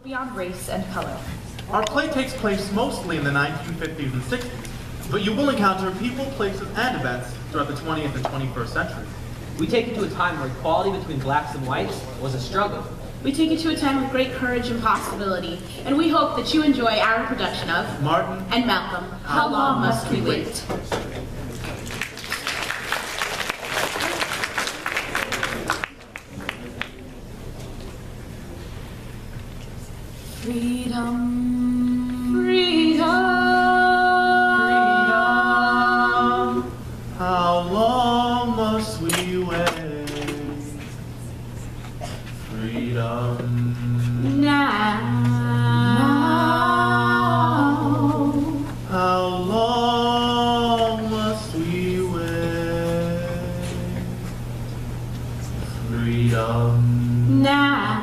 beyond race and color. Our play takes place mostly in the 1950s and 60s, but you will encounter people, places, and events throughout the 20th and 21st centuries. We take it to a time where equality between blacks and whites was a struggle. We take it to a time of great courage and possibility, and we hope that you enjoy our production of Martin and Malcolm, How Long Must We Wait? Freedom, freedom, freedom. How long must we wait? Freedom. Now. How long must we wait? Freedom. Now.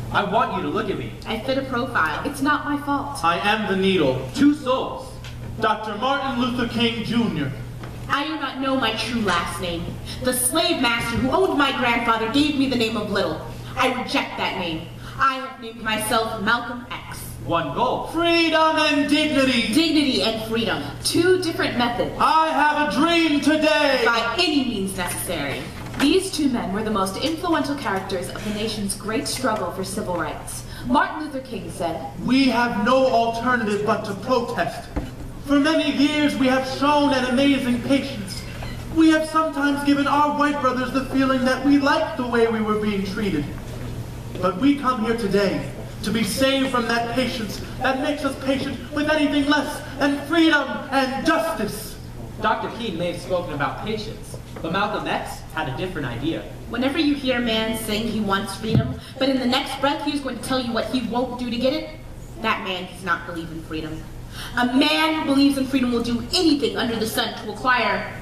I want you to look at me. I fit a profile. It's not my fault. I am the needle. Two souls. Dr. Martin Luther King, Jr. I do not know my true last name. The slave master who owned my grandfather gave me the name of Little. I reject that name. I have named myself Malcolm X. One goal. Freedom and dignity. Dignity and freedom. Two different methods. I have a dream today. By any means necessary. These two men were the most influential characters of the nation's great struggle for civil rights. Martin Luther King said, "We have no alternative but to protest. For many years we have shown an amazing patience. We have sometimes given our white brothers the feeling that we liked the way we were being treated. But we come here today to be saved from that patience that makes us patient with anything less than freedom and justice." Dr. King may have spoken about patience, but Malcolm X had a different idea. whenever you hear a man saying he wants freedom, but in the next breath he's going to tell you what he won't do to get it, that man does not believe in freedom. A man who believes in freedom will do anything under the sun to acquire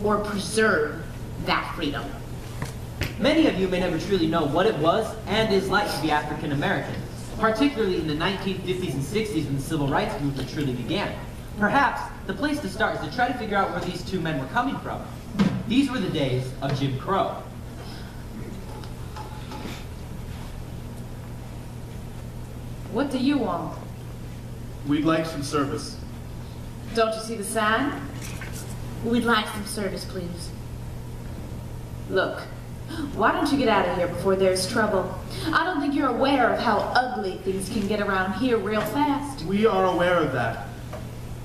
or preserve that freedom. Many of you may never truly know what it was and is like to be African American, particularly in the 1950s and 60s when the civil rights movement truly began. Perhaps the place to start is to try to figure out where these two men were coming from. These were the days of Jim Crow. What do you want? We'd like some service. Don't you see the sign? We'd like some service, please. Look, why don't you get out of here before there's trouble? I don't think you're aware of how ugly things can get around here real fast. We are aware of that.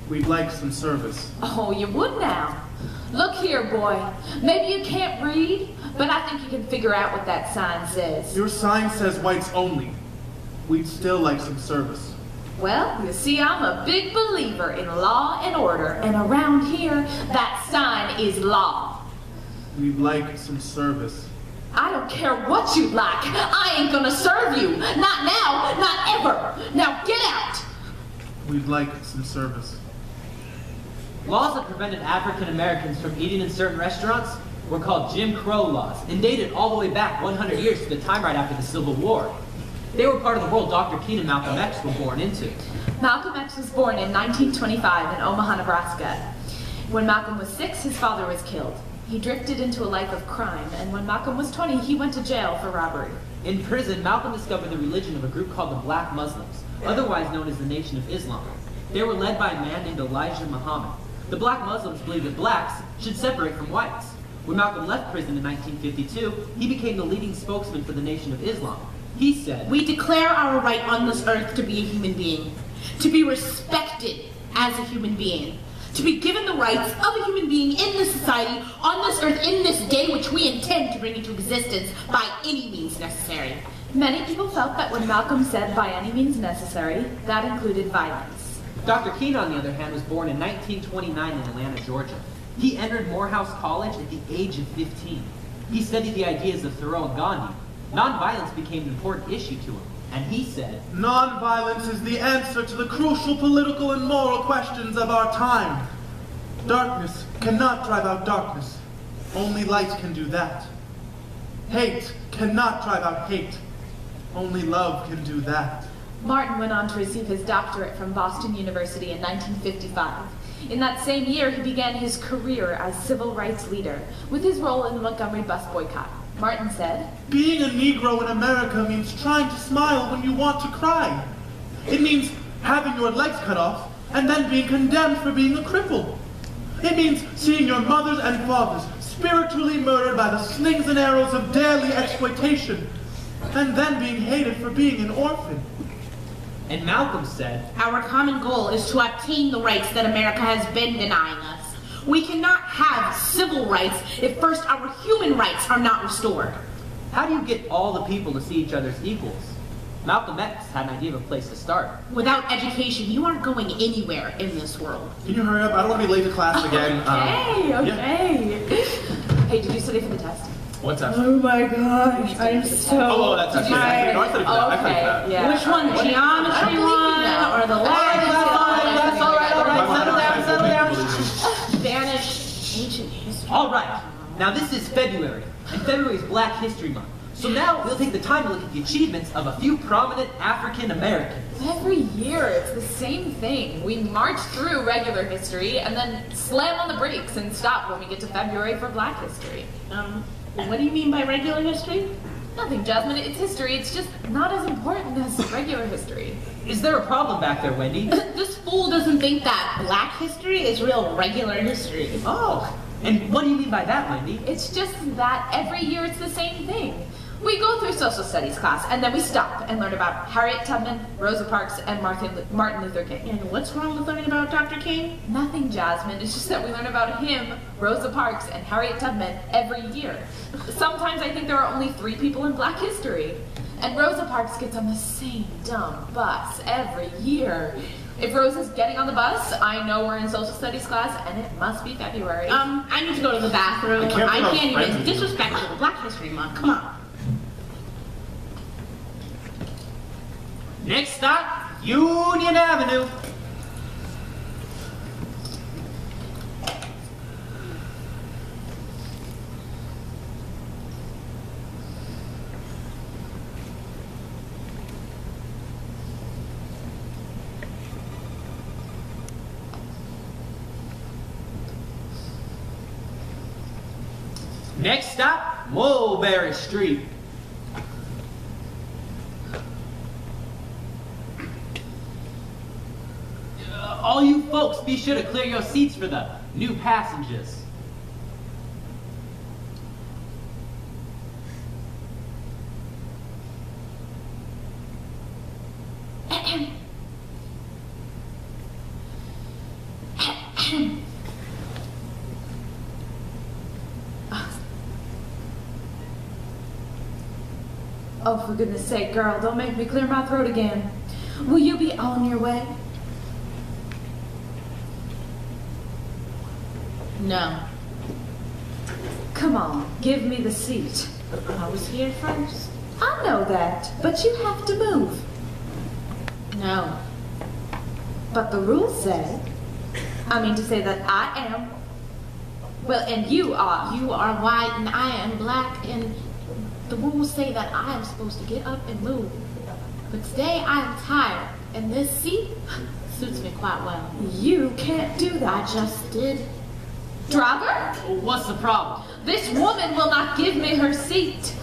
We'd like some service. Oh, you would now. Look here, boy. Maybe you can't read, but I think you can figure out what that sign says. Your sign says whites only. We'd still like some service. Well, you see, I'm a big believer in law and order, and around here, that sign is law. We'd like some service. I don't care what you'd like. I ain't gonna serve you. Not now, not ever. Now get out. We'd like some service. Laws that prevented African Americans from eating in certain restaurants were called Jim Crow laws and dated all the way back 100 years to the time right after the Civil War. They were part of the world Dr. King and Malcolm X were born into. Malcolm X was born in 1925 in Omaha, Nebraska. When Malcolm was 6, his father was killed. He drifted into a life of crime, and when Malcolm was 20, he went to jail for robbery. In prison, Malcolm discovered the religion of a group called the Black Muslims, otherwise known as the Nation of Islam. They were led by a man named Elijah Muhammad. The Black Muslims believed that blacks should separate from whites. When Malcolm left prison in 1952, he became the leading spokesman for the Nation of Islam. He said, "We declare our right on this earth to be a human being, to be respected as a human being, to be given the rights of a human being in this society, on this earth, in this day which we intend to bring into existence by any means necessary." Many people felt that when Malcolm said by any means necessary, that included violence. Dr. King, on the other hand, was born in 1929 in Atlanta, Georgia. He entered Morehouse College at the age of 15. He studied the ideas of Thoreau and Gandhi. Nonviolence became an important issue to him, and he said, "Nonviolence is the answer to the crucial political and moral questions of our time. Darkness cannot drive out darkness. Only light can do that. Hate cannot drive out hate. Only love can do that." Martin went on to receive his doctorate from Boston University in 1955. In that same year, he began his career as civil rights leader with his role in the Montgomery bus boycott. Martin said. Being a Negro in America means trying to smile when you want to cry. It means having your legs cut off and then being condemned for being a cripple. It means seeing your mothers and fathers spiritually murdered by the slings and arrows of daily exploitation, and then being hated for being an orphan. And Malcolm said, Our common goal is to obtain the rights that America has been denying us. We cannot have civil rights if first our human rights are not restored. how do you get all the people to see each other as equals? Malcolm X had an idea of a place to start. Without education, you aren't going anywhere in this world. Can you hurry up? I don't want to be late to class again. Okay. Hey, did you study for the test? What's that? Oh my gosh, I'm so Oh, that's actually tired. I studied for that. I studied for that. Yeah. Which one, the geometry one or the That's all right. Settle down. Spanish ancient history? All right. Now this is February, and February is Black History Month. So now we'll take the time to look at the achievements of a few prominent African Americans. Every year it's the same thing. We march through regular history and then slam on the brakes and stop when we get to February for Black history. What do you mean by regular history? Nothing, Jasmine. It's history. It's just not as important as regular history. Is there a problem back there, Wendy? This fool doesn't think that Black history is real regular history. Oh, and what do you mean by that, Wendy? It's just that every year it's the same thing. We go through social studies class, and then we stop and learn about Harriet Tubman, Rosa Parks, and Martin Luther King. And what's wrong with learning about Dr. King? Nothing, Jasmine. It's just that we learn about him, Rosa Parks, and Harriet Tubman every year. Sometimes I think there are only 3 people in Black history. And Rosa Parks gets on the same dumb bus every year. If Rosa's getting on the bus, I know we're in social studies class, and it must be February. I need to go to the bathroom. I can't even disrespect Black History Month. Come on. Next stop, Union Avenue. Next stop, Mulberry Street. All you folks, be sure to clear your seats for the new passengers. Oh, for goodness sake, girl, don't make me clear my throat again. Will you be on your way? No. Come on, give me the seat. I was here first. I know that, but you have to move. No. But the rules say, I mean to say that I am, well, and you are. You are white and I am black, and the rules say that I am supposed to get up and move. But today I am tired, and this seat suits me quite well. You can't do that. I just did. Driver, What's the problem? this woman will not give me her seat.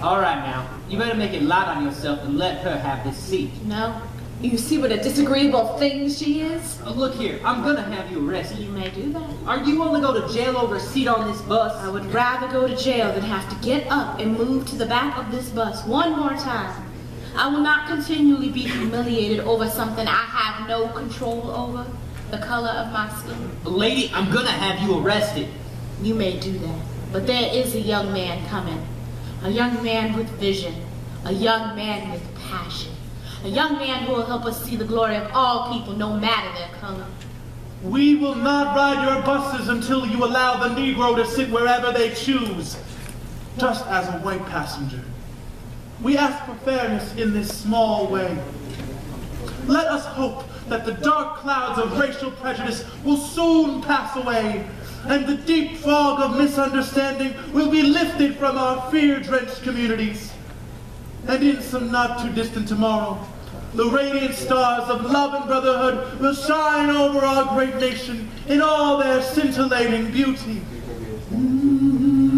All right now, you better make it light on yourself and let her have this seat. No. You see what a disagreeable thing she is? Look here, I'm gonna have you arrested. You may do that. Are you gonna go to jail over a seat on this bus? I would rather go to jail than have to get up and move to the back of this bus one more time. I will not continually be humiliated over something I have no control over, the color of my skin. Lady, I'm gonna have you arrested. You may do that, but there is a young man coming. A young man with vision. A young man with passion. A young man who will help us see the glory of all people, no matter their color. We will not ride your buses until you allow the Negro to sit wherever they choose, just as a white passenger. We ask for fairness in this small way. Let us hope that the dark clouds of racial prejudice will soon pass away, and the deep fog of misunderstanding will be lifted from our fear-drenched communities. And in some not too distant tomorrow, the radiant stars of love and brotherhood will shine over our great nation in all their scintillating beauty.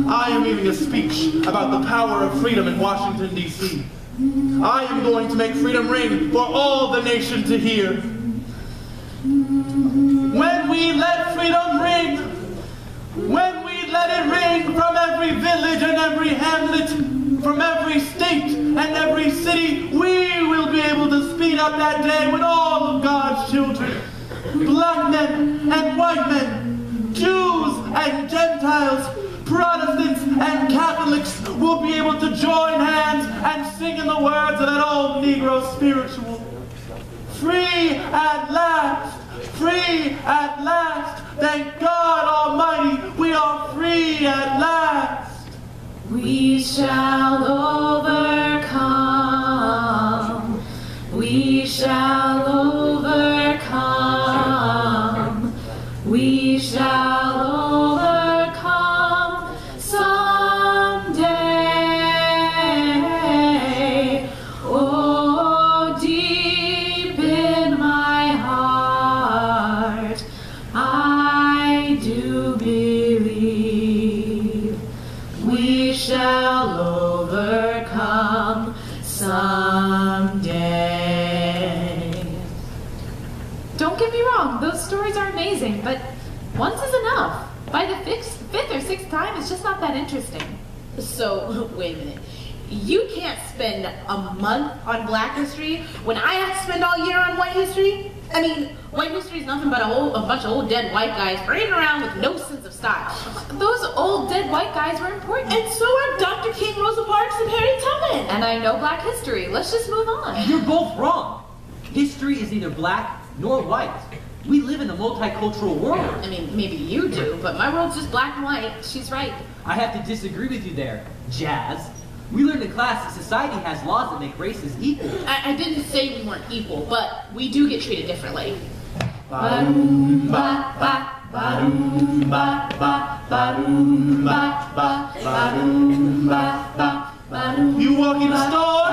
I am giving a speech about the power of freedom in Washington, D.C. I am going to make freedom ring for all the nation to hear. When we let freedom ring, when we let it ring from every village and every hamlet, from every state and every city, we will be able to speed up that day when all of God's children, black men and white men, Jews and Gentiles, Protestants and Catholics will be able to join hands and sing in the words of that old Negro spiritual. Free at last, free at last, thank God Almighty, we are free at last. We shall overcome. We shall overcome. We shall overcome someday. Oh, deep in my heart, I do believe we shall overcome someday. Don't get me wrong, those stories are amazing, but once is enough. By the fifth or sixth time, it's just not that interesting. So, wait a minute. You can't spend a month on Black history when I have to spend all year on white history? I mean, white history is nothing but a bunch of old dead white guys parading around with no sense of style. Those old dead white guys were important. And so are Dr. King, Rosa Parks, and Harriet Tubman. And I know Black history. Let's just move on. You're both wrong. History is neither black nor white. We live in a multicultural world. I mean, maybe you do, but my world's just black and white. She's right. I have to disagree with you there, Jazz. We learned in class that society has laws that make races equal. I didn't say we weren't equal, but we do get treated differently. Ba-doom, ba, ba, ba-doom, ba, ba, ba-doom, ba, ba, ba-doom, ba, ba, ba-doom. You walk in the store,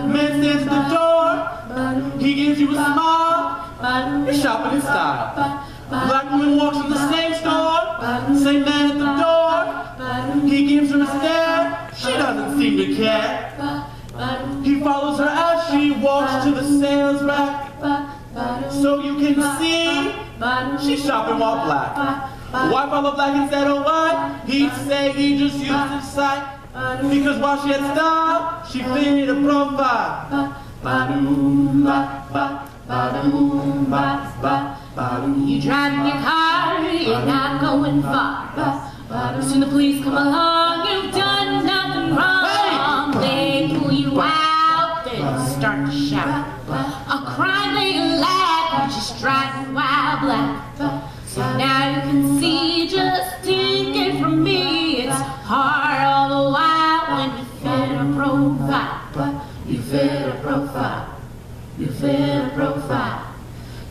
man stands at the door, he gives you a smile, you're shopping in style. Black woman walks in the same store, same man at the door, he gives her a stare, she doesn't seem to care. He follows her as she walks to the sales rack, so you can see she's shopping while black. Why follow black instead of white? He'd say he just used his sight, because while she had style, she fitted a profile. Ba-doom, ba, ba, ba-doom, ba, ba, ba-doom. You driving your car, you're not going far. Soon the police come along, you've done nothing wrong. They pull you out, then start to shout. A crime they laugh, you're just driving while black. So now you can see, just take it from me, it's hard all the while when you fit a profile. You fit a profile. You fit a profile.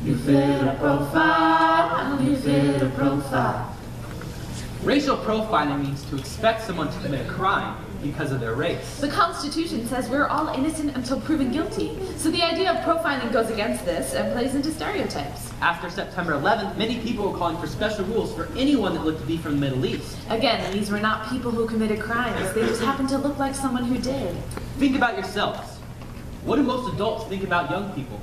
You fit a profile. You fit a profile. Racial profiling means to expect someone to commit a crime because of their race. The Constitution says we're all innocent until proven guilty. So the idea of profiling goes against this and plays into stereotypes. After September 11th, many people were calling for special rules for anyone that looked to be from the Middle East. Again, these were not people who committed crimes. They just happened to look like someone who did. Think about yourselves. What do most adults think about young people?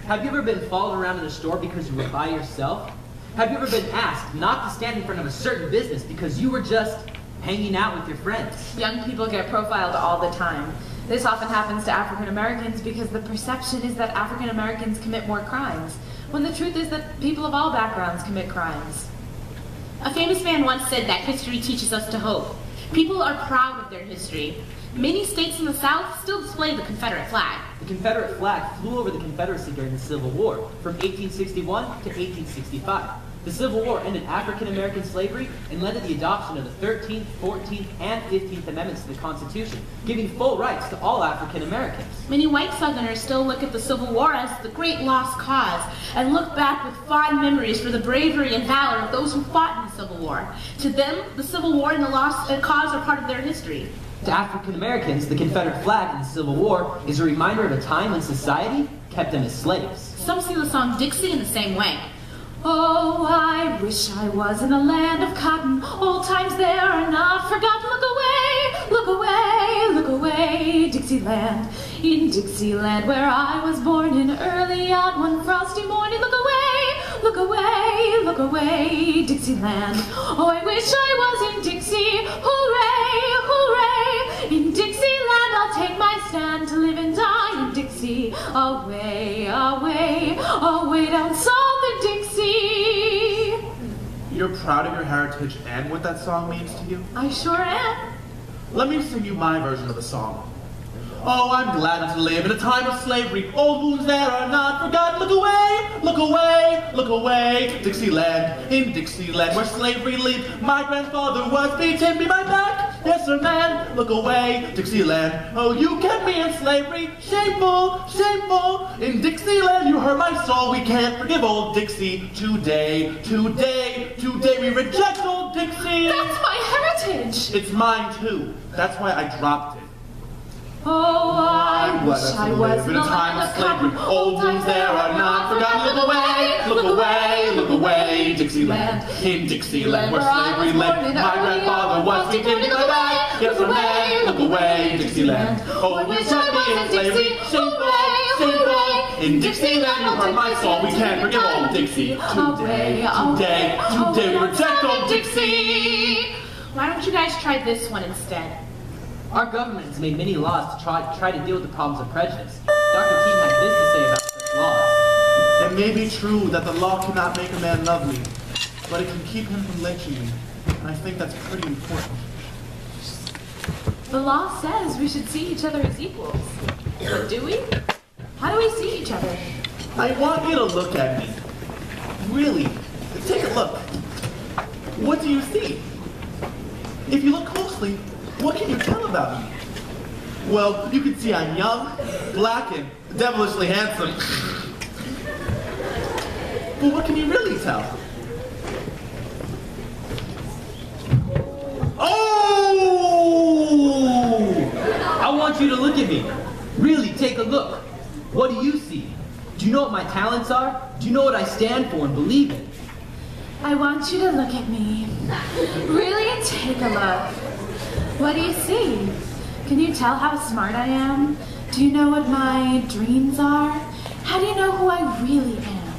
Have you ever been followed around in a store because you were by yourself? Have you ever been asked not to stand in front of a certain business because you were just hanging out with your friends? Young people get profiled all the time. This often happens to African Americans because the perception is that African Americans commit more crimes, when the truth is that people of all backgrounds commit crimes. A famous man once said that history teaches us to hope. People are proud of their history. Many states in the South still display the Confederate flag. The Confederate flag flew over the Confederacy during the Civil War, from 1861 to 1865. The Civil War ended African American slavery and led to the adoption of the 13th, 14th, and 15th Amendments to the Constitution, giving full rights to all African Americans. Many white Southerners still look at the Civil War as the great lost cause and look back with fond memories for the bravery and valor of those who fought in the Civil War. To them, the Civil War and the lost cause are part of their history. To African Americans, the Confederate flag in the Civil War is a reminder of a time when society kept them as slaves. Some see the song Dixie in the same way. Oh, I wish I was in a land of cotton. Old times there are not forgotten. Look away, look away, look away, Dixieland. In Dixieland where I was born in early on one frosty morning. Look away, look away, look away, Dixieland. Oh, I wish I was in Dixie. Hooray, hooray. In Dixieland I'll take my stand to live and die in Dixie. Away, away, away down south in Dixie. You're proud of your heritage and what that song means to you? I sure am. Let me sing you my version of the song. Oh, I'm glad to live in a time of slavery. Old wounds there are not forgotten. Look away, look away, look away. Dixieland, in Dixieland where slavery lived. My grandfather was beaten. Be my back, yes sir man. Look away, Dixieland. Oh, you kept me in slavery. Shameful, shameful. In Dixieland you hurt my soul. We can't forgive old Dixie today. Today, today we reject old Dixie. That's my heritage. It's mine too. That's why I dropped it. Oh, I wish I was in a time of slavery. Old wounds there are not forgotten. Look away, look away, look away, Dixieland. In Dixieland where slavery lived. My grandfather was beaten. Look away, yes sir man. Look away, Dixieland. Oh, you kept me in slavery. Shameful, shameful. In Dixieland you hurt my soul. We can't forgive old Dixie. Today, today, today we reject old Dixie. Why don't you guys try this one instead? Our government has made many laws to try to deal with the problems of prejudice. Dr. King had this to say about such laws. It may be true that the law cannot make a man love me, but it can keep him from lynching me. And I think that's pretty important. The law says we should see each other as equals. But do we? How do we see each other? I want you to look at me. Really, take a look. What do you see? If you look closely, what can you tell about me? Well, you can see I'm young, black, and devilishly handsome. But what can you really tell? Oh! I want you to look at me. Really, take a look. What do you see? Do you know what my talents are? Do you know what I stand for and believe in? I want you to look at me. Really take a look. What do you see? Can you tell how smart I am? Do you know what my dreams are? How do you know who I really am?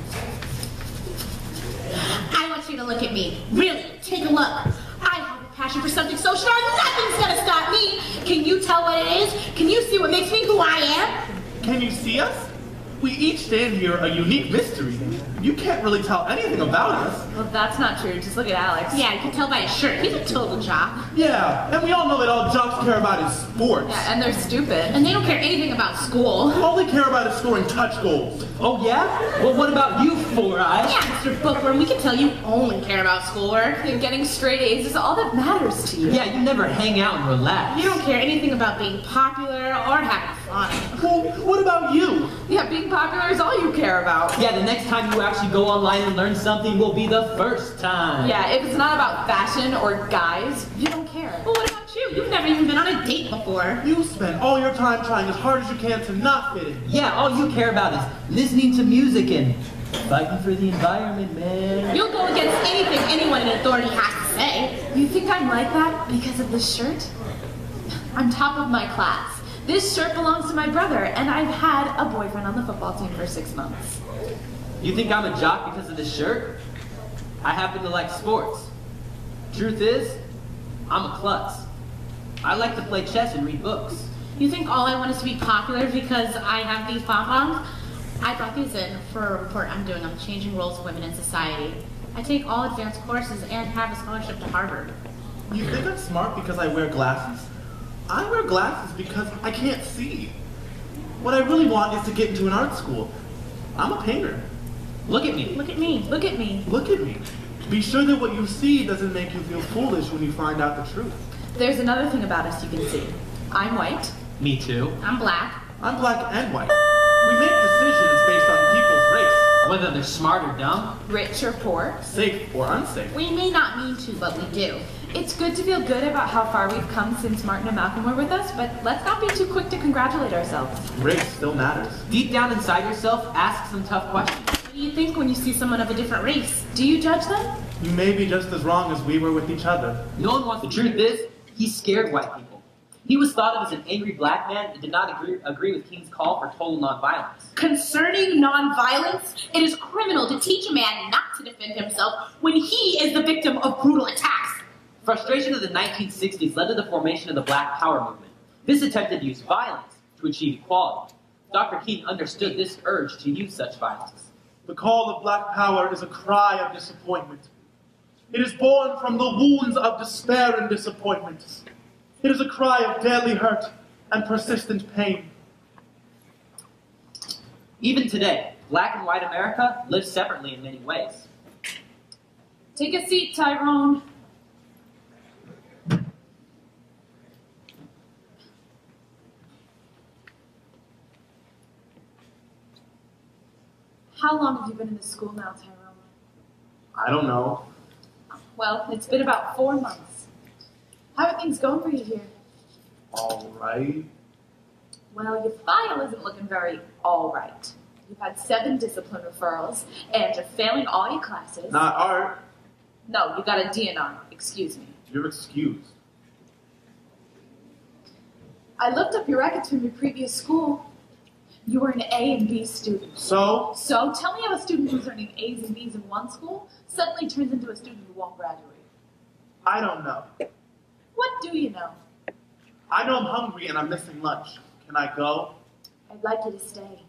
I want you to look at me. Really, take a look. I have a passion for something so strong, nothing's gonna stop me. Can you tell what it is? Can you see what makes me who I am? Can you see us? We each stand here a unique mystery. You can't really tell anything about us. Well, that's not true. Just look at Alex. Yeah, you can tell by his shirt. He's a total jock. Yeah, and we all know that all jocks care about is sports. Yeah, and they're stupid. And they don't care anything about school. All they care about is scoring touch goals. Oh yeah? Well, what about you, Four Eyes? Yeah, Mr. Bookworm, we can tell you only care about schoolwork. And getting straight A's is all that matters to you. Yeah, you never hang out and relax. You don't care anything about being popular or having fun. Well, what about you? Yeah, being popular is all you care about. Yeah, the next time you actually go online and learn something will be the first time. Yeah, if it's not about fashion or guys, you don't care. Well, what about you? You've never even been on a date before. You spend all your time trying as hard as you can to not fit in. Yeah, all you care about is listening to music and fighting for the environment, man. You'll go against anything anyone in authority has to say. You think I'm like that because of this shirt? I'm top of my class. This shirt belongs to my brother, and I've had a boyfriend on the football team for 6 months. You think I'm a jock because of this shirt? I happen to like sports. Truth is, I'm a klutz. I like to play chess and read books. You think all I want is to be popular because I have these pom-poms? I brought these in for a report I'm doing on the changing roles of women in society. I take all advanced courses and have a scholarship to Harvard. You think I'm smart because I wear glasses? I wear glasses because I can't see. What I really want is to get into an art school. I'm a painter. Look at me. Look at me. Look at me. Look at me. Be sure that what you see doesn't make you feel foolish when you find out the truth. There's another thing about us you can see. I'm white. Me too. I'm black. I'm black and white. We make decisions based on people's race, Whether they're smart or dumb. Rich or poor. safe or unsafe. We may not mean to, but we do. It's good to feel good about how far we've come since Martin and Malcolm were with us, but let's not be too quick to congratulate ourselves. Race still matters. Deep down inside yourself, ask some tough questions. What do you think when you see someone of a different race? Do you judge them? You may be just as wrong as we were with each other. No one wants the truth is, he scared white people. He was thought of as an angry black man and did not agree with King's call for total nonviolence. Concerning nonviolence, it is criminal to teach a man not to defend himself when he is the victim of brutal attacks. Frustration of the 1960s led to the formation of the Black Power movement. This attempted to use violence to achieve equality. Dr. King understood this urge to use such violence. The call of Black Power is a cry of disappointment. It is born from the wounds of despair and disappointment. It is a cry of daily hurt and persistent pain. Even today, black and white America lives separately in many ways. Take a seat, Tyrone. How long have you been in this school now, Tyrone? I don't know. Well, it's been about 4 months. How are things going for you here? All right. Well, your file isn't looking very all right. You've had 7 discipline referrals, and you're failing all your classes. Not art. No, you got a DNR. Excuse me. You're excused. I looked up your records from your previous school. You were an A and B student. So? So, tell me how a student who's earning A's and B's in one school suddenly turns into a student who won't graduate. I don't know. What do you know? I know I'm hungry and I'm missing lunch. Can I go? I'd like you to stay.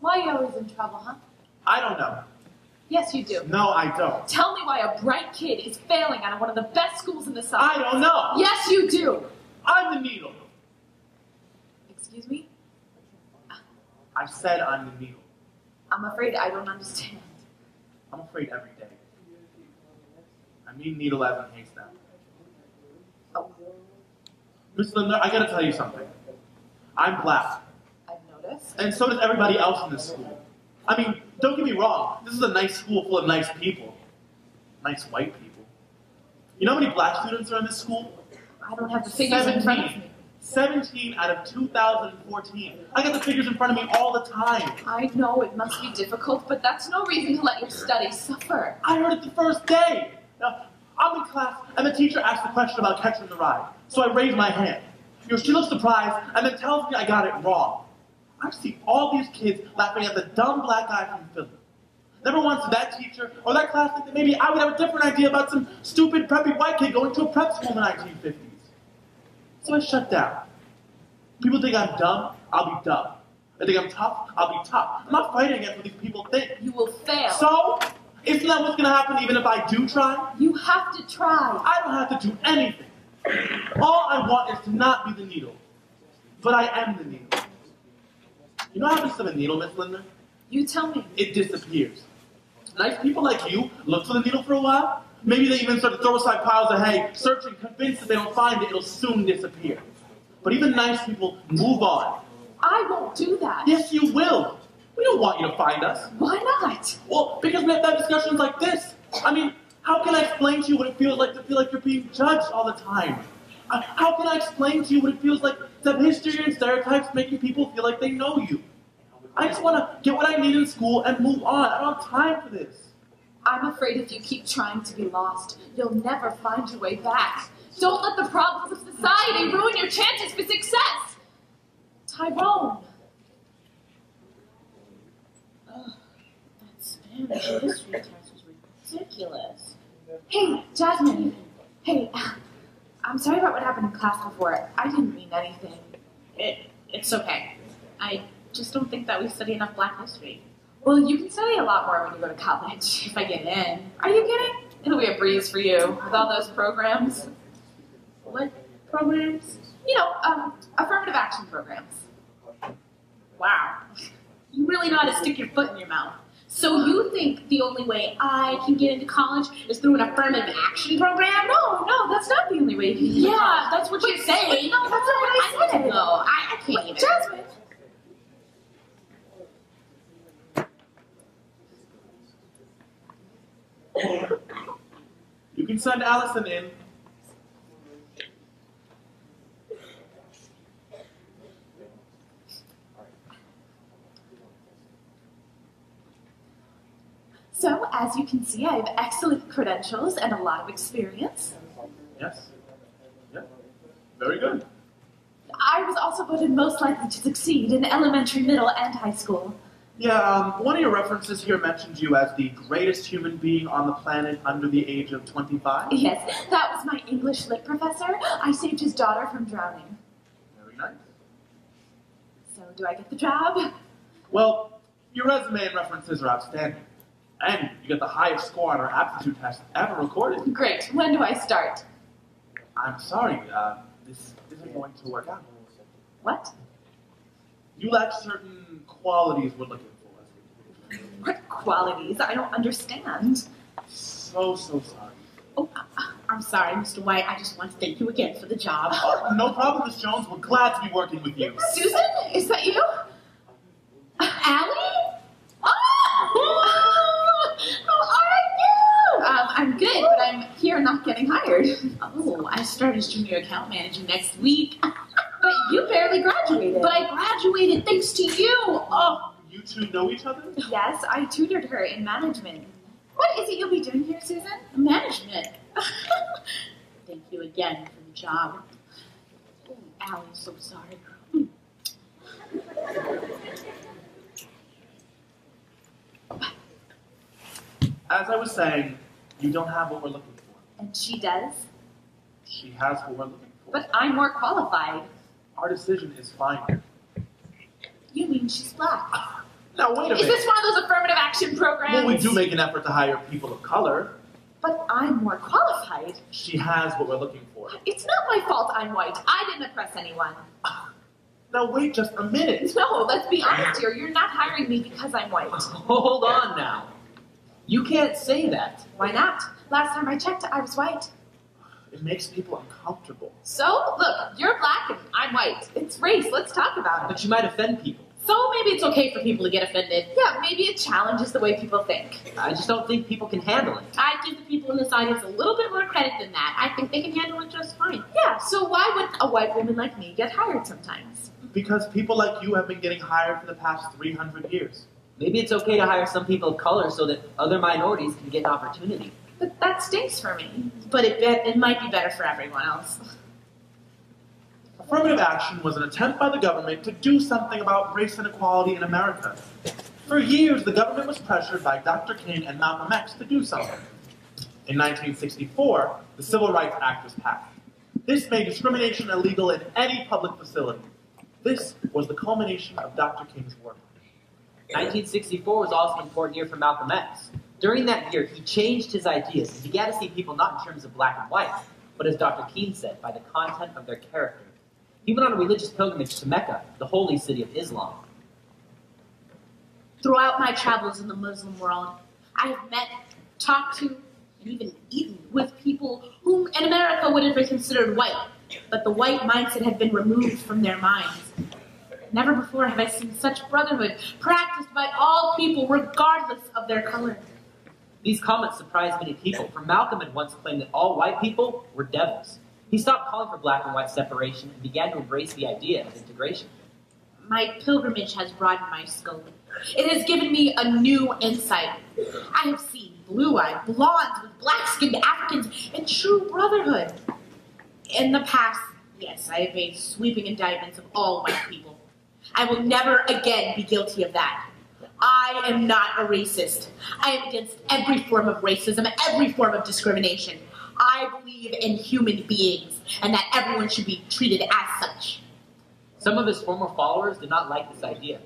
Why are you always in trouble, huh? I don't know. Yes, you do. No, I don't. Tell me why a bright kid is failing out of one of the best schools in the South. I don't know. Yes, you do. I'm the needle. Excuse me? I said I'm the needle. I'm afraid I don't understand. I'm afraid every day. I mean needle as in haystack. Oh, Miss Lindner, I gotta tell you something. I'm black. I've noticed. And so does everybody else in this school. I mean, don't get me wrong. This is a nice school full of nice people. Nice white people. You know how many black students are in this school? I don't have the figures in front of me. 17 out of 2014. I got the figures in front of me all the time. I know it must be difficult, but that's no reason to let your studies suffer. I heard it the first day. Now, I'm in class, and the teacher asked a question about catching the ride. So I raised my hand. She looks surprised, and then tells me I got it wrong. I see all these kids laughing at the dumb black guy from Philly. Never once did that teacher or that class think that maybe I would have a different idea about some stupid preppy white kid going to a prep school in the 1950s. So I shut down. People think I'm dumb, I'll be dumb. They think I'm tough, I'll be tough. I'm not fighting against what these people think. You will fail. So, isn't that what's going to happen even if I do try? You have to try. I don't have to do anything. All I want is to not be the needle. But I am the needle. You know what happens to the needle, Miss Lindner? You tell me. It disappears. Nice people like you look for the needle for a while. Maybe they even start to throw aside piles of hay, searching, convinced that they don't find it, it'll soon disappear. But even nice people move on. I won't do that. Yes, you will. We don't want you to find us. Why not? Well, because we have to have discussions like this. I mean, how can I explain to you what it feels like to feel like you're being judged all the time? How can I explain to you what it feels like to have history and stereotypes making people feel like they know you? I just want to get what I need in school and move on. I don't have time for this. I'm afraid if you keep trying to be lost, you'll never find your way back. Don't let the problems of society ruin your chances for success. Tyrone. Ugh, that Spanish history test was ridiculous. Hey, Jasmine. Hey, I'm sorry about what happened in class before. I didn't mean anything. It's okay. I just don't think that we study enough black history. Well, you can study a lot more when you go to college. If I get in. Are you kidding? It'll be a breeze for you with all those programs. What programs? You know, affirmative action programs. Wow. You really know how to stick your foot in your mouth. So you think the only way I can get into college is through an affirmative action program? No, that's not the only way you can get into Yeah, college. that's what you're saying. No, that's not what I said. No, I can't even. Jasmine. can send Allison in. So, as you can see, I have excellent credentials and a lot of experience. Yes. Yeah. Very good. I was also voted most likely to succeed in elementary, middle, and high school. Yeah, one of your references here mentioned you as the greatest human being on the planet under the age of 25. Yes, that was my English lit professor. I saved his daughter from drowning. Very nice. So, do I get the job? Well, your resume and references are outstanding. And you get the highest score on our aptitude test ever recorded. Great. When do I start? I'm sorry, this isn't going to work out. What? You lack certain qualities we're looking for. What qualities? I don't understand. So sorry. Oh, I'm sorry, Mr. White. I just want to thank you again for the job. Oh, no problem, Miss Jones. We're glad to be working with you. Susan? Is that you? Allie? I'm good, but I'm here not getting hired. Oh, I start as junior account manager next week. But you barely graduated. But I graduated thanks to you. Oh, You two know each other? Yes, I tutored her in management. What is it you'll be doing here, Susan? management. Thank you again for the job. Oh, Allie, I'm so sorry. As I was saying, you don't have what we're looking for. And she does. She has what we're looking for. But I'm more qualified. Our decision is final. You mean she's black? Now, wait a Is minute. this one of those affirmative action programs? Well, we do make an effort to hire people of color. But I'm more qualified. She has what we're looking for. It's not my fault I'm white. I didn't oppress anyone. Now, wait just a minute. No, let's be honest here. You're not hiring me because I'm white. Hold on now. You can't say that. Why not? Last time I checked, I was white. It makes people uncomfortable. So, look, you're black and I'm white. It's race. Let's talk about it. But you might offend people. So maybe it's okay for people to get offended. Yeah, maybe it challenges the way people think. I just don't think people can handle it. I'd give the people in this audience a little bit more credit than that. I think they can handle it just fine. Yeah, so why would a white woman like me get hired sometimes? Because people like you have been getting hired for the past 300 years. Maybe it's okay to hire some people of color so that other minorities can get an opportunity. But that stinks for me. But it might be better for everyone else. Affirmative action was an attempt by the government to do something about race inequality in America. For years, the government was pressured by Dr. King and Malcolm X to do something. In 1964, the Civil Rights Act was passed. This made discrimination illegal in any public facility. This was the culmination of Dr. King's work. 1964 was also an important year for Malcolm X. During that year, he changed his ideas and began to see people not in terms of black and white, but as Dr. King said, by the content of their character. He went on a religious pilgrimage to Mecca, the holy city of Islam. Throughout my travels in the Muslim world, I have met, talked to, and even eaten with people whom in America would have been considered white, but the white mindset had been removed from their minds. Never before have I seen such brotherhood practiced by all people, regardless of their color. These comments surprised many people, for Malcolm had once claimed that all white people were devils. He stopped calling for black and white separation and began to embrace the idea of integration. My pilgrimage has broadened my scope. It has given me a new insight. I have seen blue-eyed blondes with black-skinned Africans in true brotherhood. In the past, yes, I have made sweeping indictments of all white people. I will never again be guilty of that. I am not a racist. I am against every form of racism, every form of discrimination. I believe in human beings and that everyone should be treated as such. Some of his former followers did not like this idea.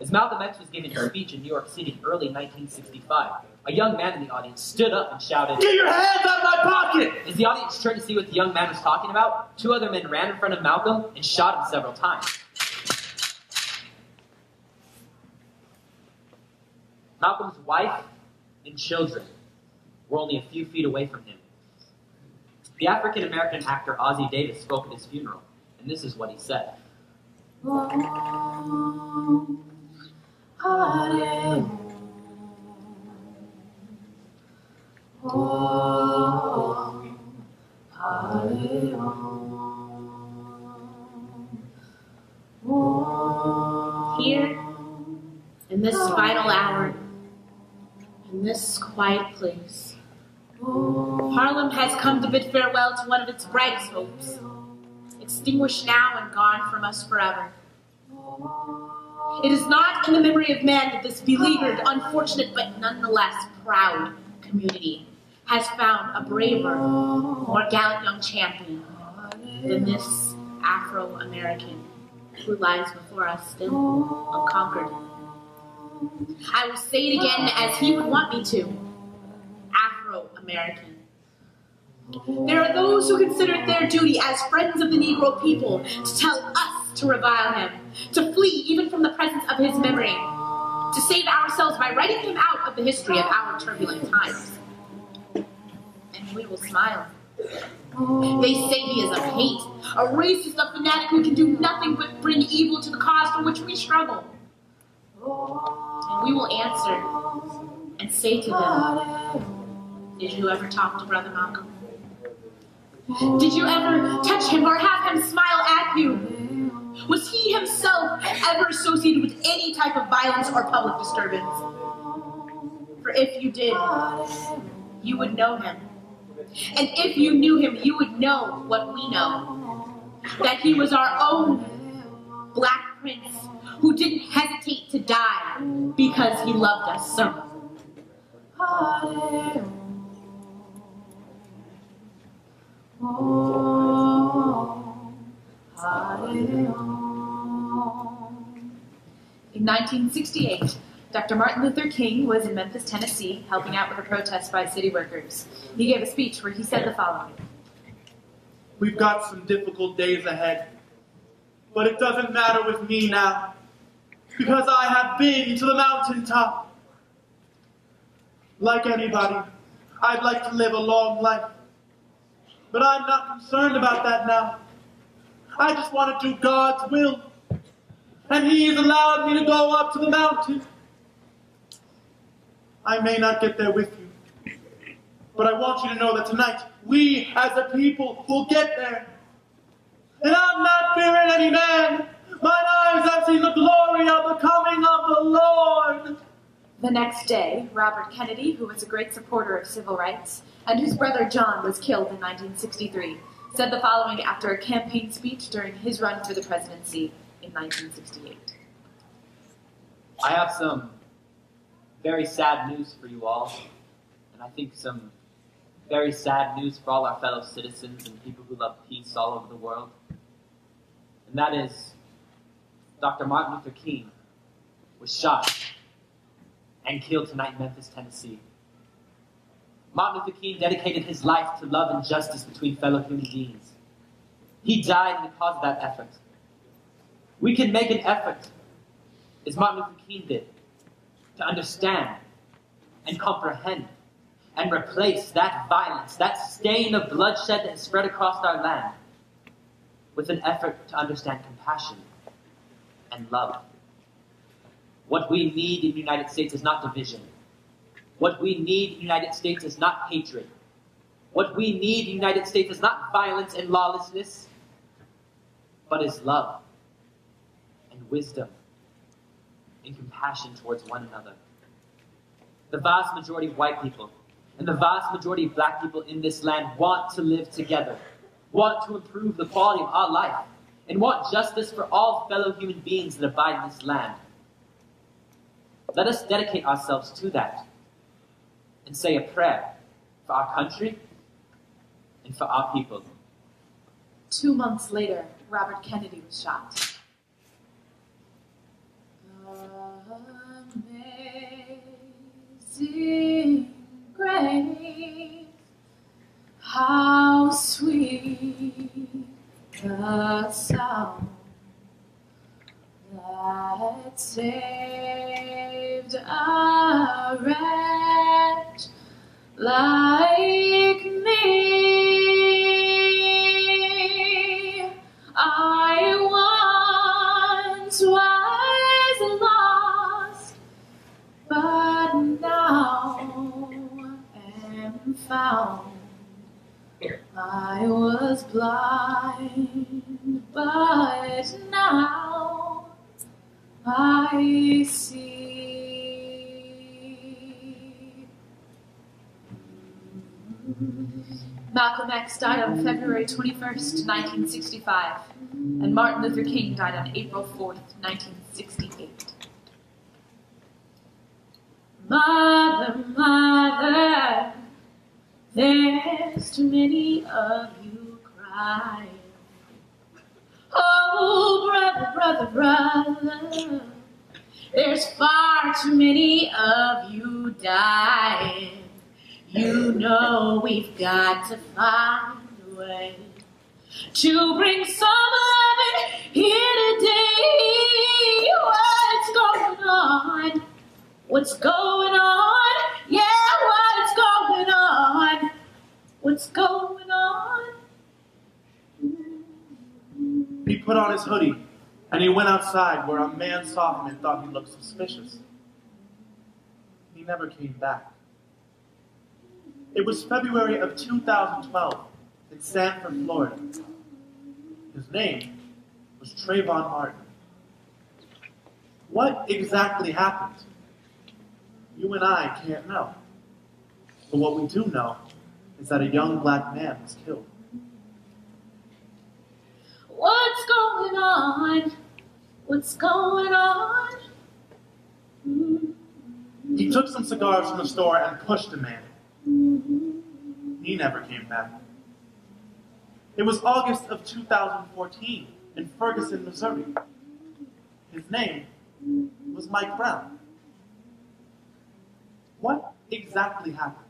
As Malcolm X was giving a speech in New York City in early 1965, a young man in the audience stood up and shouted, Get your hands out of my pocket! As the audience turned to see what the young man was talking about, two other men ran in front of Malcolm and shot him several times. Malcolm's wife and children were only a few feet away from him. The African-American actor Ossie Davis spoke at his funeral, and this is what he said. Oh, this final hour, in this quiet place, Harlem has come to bid farewell to one of its brightest hopes, extinguished now and gone from us forever. It is not in the memory of man that this beleaguered, unfortunate, but nonetheless proud community has found a braver, more gallant young champion than this Afro-American who lies before us still unconquered. I will say it again as he would want me to. Afro-American. There are those who consider it their duty as friends of the Negro people to tell us to revile him, to flee even from the presence of his memory, to save ourselves by writing him out of the history of our turbulent times. And we will smile. They say he is a hate, a racist, a fanatic who can do nothing but bring evil to the cause for which we struggle. And we will answer and say to them, did you ever talk to Brother Malcolm? Did you ever touch him or have him smile at you? Was he himself ever associated with any type of violence or public disturbance? For if you did, you would know him. And if you knew him, you would know what we know. That he was our own Black Prince who didn't hesitate to die because he loved us so. In 1968, Dr. Martin Luther King was in Memphis, Tennessee, helping out with a protest by city workers. He gave a speech where he said the following. We've got some difficult days ahead, but it doesn't matter with me now, because I have been to the mountaintop. Like anybody, I'd like to live a long life, but I'm not concerned about that now. I just want to do God's will, and He's allowed me to go up to the mountain. I may not get there with you, but I want you to know that tonight, we as a people will get there. And I'm not fearing any man. Mine eyes have seen the glory of the coming of the Lord. The next day, Robert Kennedy, who was a great supporter of civil rights, and whose brother John was killed in 1963, said the following after a campaign speech during his run for the presidency in 1968. I have some very sad news for you all, and I think some very sad news for all our fellow citizens and people who love peace all over the world. And that is, Dr. Martin Luther King was shot and killed tonight in Memphis, Tennessee. Martin Luther King dedicated his life to love and justice between fellow human beings. He died in the cause of that effort. We can make an effort, as Martin Luther King did, to understand and comprehend and replace that violence, that stain of bloodshed that has spread across our land, with an effort to understand compassion and love. What we need in the United States is not division. What we need in the United States is not hatred. What we need in the United States is not violence and lawlessness, but is love and wisdom and compassion towards one another. The vast majority of white people and the vast majority of black people in this land want to live together, want to improve the quality of our life, and want justice for all fellow human beings that abide in this land. Let us dedicate ourselves to that and say a prayer for our country and for our people. 2 months later, Robert Kennedy was shot. Amazing grace, how sweet the sound that saved a wretch like me. I once was lost, but now am found. I was blind, but now I see. Malcolm X died on February 21st, 1965, and Martin Luther King died on April 4th, 1968. Mother, mother, there's too many of you crying. Oh, brother, brother, brother, there's far too many of you dying. You know we've got to find a way to bring some loving here today. What's going on? What's going on? Yeah, what's going on? What's going on? He put on his hoodie, and he went outside where a man saw him and thought he looked suspicious. He never came back. It was February of 2012 in Sanford, Florida. His name was Trayvon Martin. What exactly happened? You and I can't know. But what we do know is that a young black man was killed. What's going on? What's going on? He took some cigars from the store and pushed a man. He never came back. It was August of 2014 in Ferguson, Missouri. His name was Mike Brown. What exactly happened?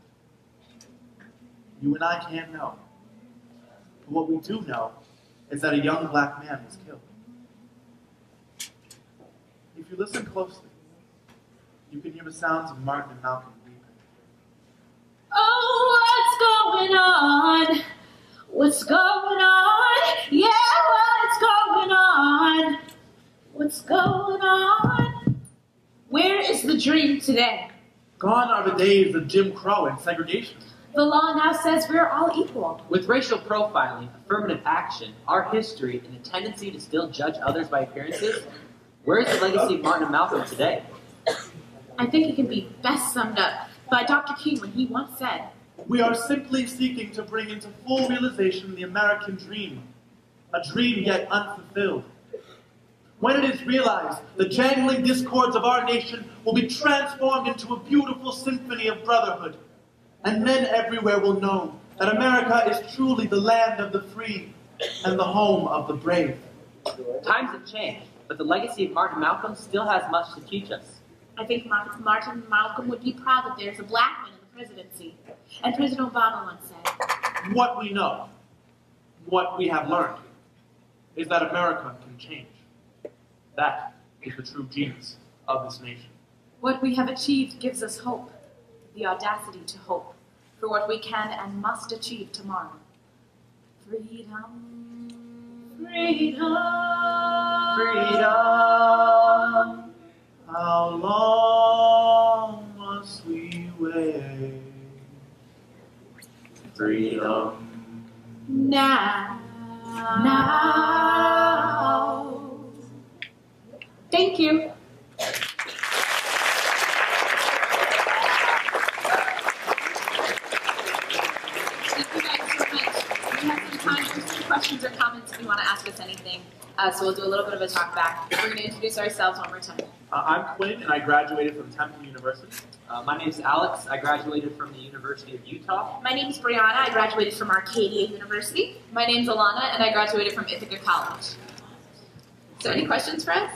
You and I can't know. But what we do know is that a young black man was killed. If you listen closely, you can hear the sounds of Martin and Malcolm weeping. Oh, what's going on? What's going on? Yeah, what's going on? What's going on? Where is the dream today? Gone are the days of Jim Crow and segregation. The law now says we're all equal. With racial profiling, affirmative action, our history, and the tendency to still judge others by appearances, where is the legacy of Martin and Malcolm today? I think it can be best summed up by Dr. King when he once said, We are simply seeking to bring into full realization the American dream, a dream yet unfulfilled. When it is realized, the jangling discords of our nation will be transformed into a beautiful symphony of brotherhood, and men everywhere will know that America is truly the land of the free and the home of the brave. Times have changed, but the legacy of Martin and Malcolm still has much to teach us. I think Martin and Malcolm would be proud that there's a black man in the presidency. And President Obama once said, What we know, what we have learned, is that America can change. That is the true genius of this nation. What we have achieved gives us hope, the audacity to hope for what we can and must achieve tomorrow. Freedom, freedom, freedom. How long must we wait? Freedom. now. Thank you. Thank you guys so much. We have some time for some questions or comments if you want to ask us anything. So we'll do a little bit of a talk back. We're going to introduce ourselves one more time. I'm Quinn, and I graduated from Temple University. My name is Alex. I graduated from the University of Utah. My name's Brianna. I graduated from Arcadia University. My name's Alana, and I graduated from Ithaca College. So any questions for us?